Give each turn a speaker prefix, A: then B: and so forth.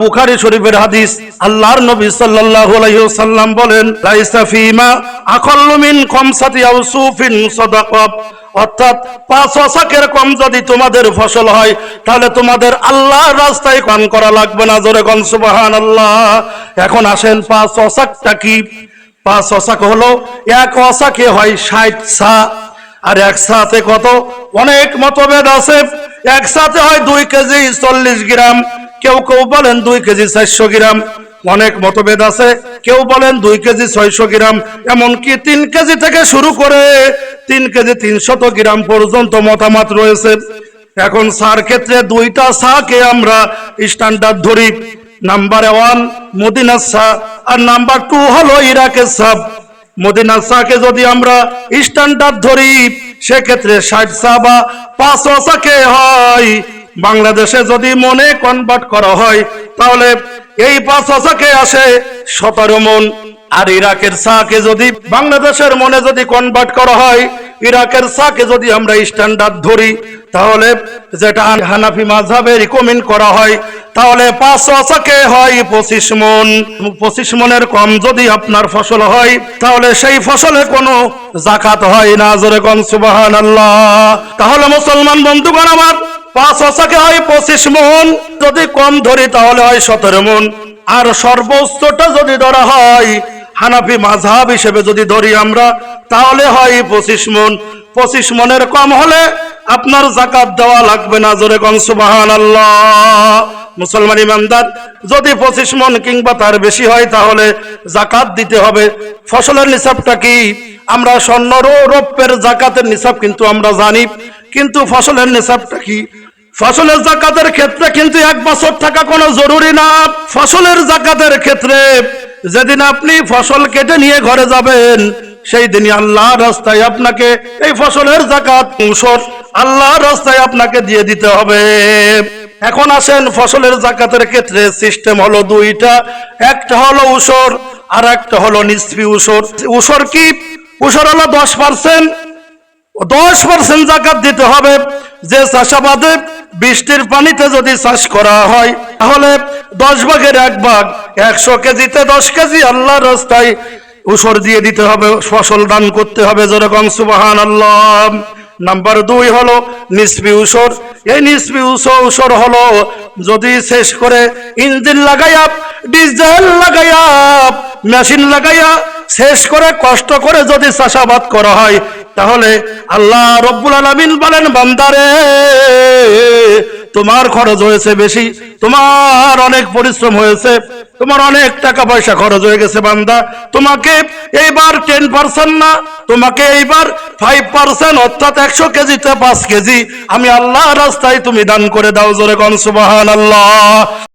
A: বুখারী শরীফের হাদিস, আল্লাহর নবী সাল্লাল্লাহু আলাইহি ওয়াসাল্লাম বলেন, লাইসা ফিমা আকাল্লু মিন খামসাতি আওসুফিন সাদাকা, অর্থাৎ 5 ওয়াসাকের কম যদি তোমাদের ফসল হয় তাহলে তোমাদের আল্লাহর রাস্তায় পান করা লাগবে না। জোরে কোন সুবহানাল্লাহ। এখন আসেন 5 ওয়াসাকটা কি? 5 ওয়াসাক হলো, এক ওয়াসাকে হয় 60 সা, আর এক সাথে কত? অনেক মতভেদ আছে। এক সাথে হয় 2 কেজি 40 গ্রাম, কেউ কেউ বলেন 2 কেজি 400 গ্রাম, অনেক মতভেদ আছে। কেউ বলেন 2 কেজি 600 গ্রাম, এমনকি 3 কেজি থেকে শুরু করে 3 কেজি 300 গ্রাম পর্যন্ত মতামত রয়েছে। এখন সার ক্ষেত্রে 2টা সাকে আমরা স্ট্যান্ডার্ড ধরি। নাম্বার 1 মদিনার সা, আর নাম্বার 2 হলো ইরাকের সা। মদিনার সাকে যদি আমরা স্ট্যান্ডার্ড ধরি সেক্ষেত্রে 60 সা বা 5 ওয়াসাকে হয়। বাংলাদেশে যদি মনে কনভার্ট করা হয় তাহলে এই 5 ওয়াসাকে আসে 17 মন। আর ইরাকের সাকে যদি বাংলাদেশের মনে যদি কনভার্ট করা হয়, ইরাকের সাকে যদি আমরা স্ট্যান্ডার্ড ধরি তাহলে যেটা হানাফি মাযহাবে রিকমেন্ড করা হয়, তাহলে 5 ওয়াসাকে হয় 25 মন। 25 মনের কম যদি আপনার ফসল হয় তাহলে সেই ফসলে কোনো যাকাত হয় না। জোরে কোন সুবহানাল্লাহ। তাহলে মুসলমান বন্ধুগণ আমার, 5 ওয়াসাকে হয় 25 মন, যদি কম ধরি তাহলে হয় 17 মন। আর সর্বোচ্চটা যদি ধরা হয় হানাফি মাযহাব হিসেবে যদি ধরি আমরা তাহলে হয় 25 মন। 25 মনের কম হলে আপনার যাকাত দেওয়া লাগবে না। জোরে কোন সুবহানাল্লাহ। মুসলমান ইমানদার, যদি 25 মন কিংবা তার বেশি হয় তাহলে যাকাত দিতে হবে। ফসলের নিসাবটা কি? আমরা স্বর্ণ রৌপ্যের যাকাতের নিসাব কিন্তু আমরা জানি, কিন্তু ফসলের নিসাবটা কি? ফসলের যাকাতের ক্ষেত্রে কিন্তু 1 বছর থাকা কোনো জরুরি না। ফসলের যাকাতের ক্ষেত্রে যেদিন আপনি ফসল কেটে নিয়ে ঘরে যাবেন সেই দিনই আল্লাহর রাস্তায় আপনাকে এই ফসলের যাকাত উশর আল্লাহর রাস্তায় আপনাকে দিয়ে দিতে হবে। এখন আসেন, ফসলের যাকাতের ক্ষেত্রে সিস্টেম হলো 2টা। একটা হলো উশর আর একটা হলো নিসফি উশর। উশর কি? উশর হলো 10%। 10% যাকাত দিতে হবে। যে চাষাবাদে বৃষ্টির পানিতে যদি চাষ করা হয় তাহলে 10 ভাগের 1 ভাগ, 100 কেজিতে 10 কেজি আল্লাহর রাস্তায় উশর দিয়ে দিতে হবে, ফসল দান করতে হবে। যেরকম সুবহানাল্লাহ। নাম্বার 2 হলো নিসফি উশর। এই নিসফি উশর হলো যদি শেষ করে ইঞ্জিন লাগাইয়া, ডিজেল লাগাইয়া, মেশিন লাগাইয়া শেষ করে কষ্ট করে যদি চাষাবাদ করা হয় তাহলে আল্লাহ রব্বুল আলামিন বলেন, বান্দারে তোমার খরচ হয়েছে বেশি, তোমার অনেক পরিশ্রম হয়েছে, তোমার অনেক টাকা পয়সা খরচ হয়ে গেছে বান্দা, তোমাকে এইবার 10% না, তোমাকে এইবার 5%, অর্থাৎ 100 কেজিতে 5 কেজি আমি আল্লাহর রাস্তায় তুমি দান করে দাও। জোরে কোন সুবহানাল্লাহ।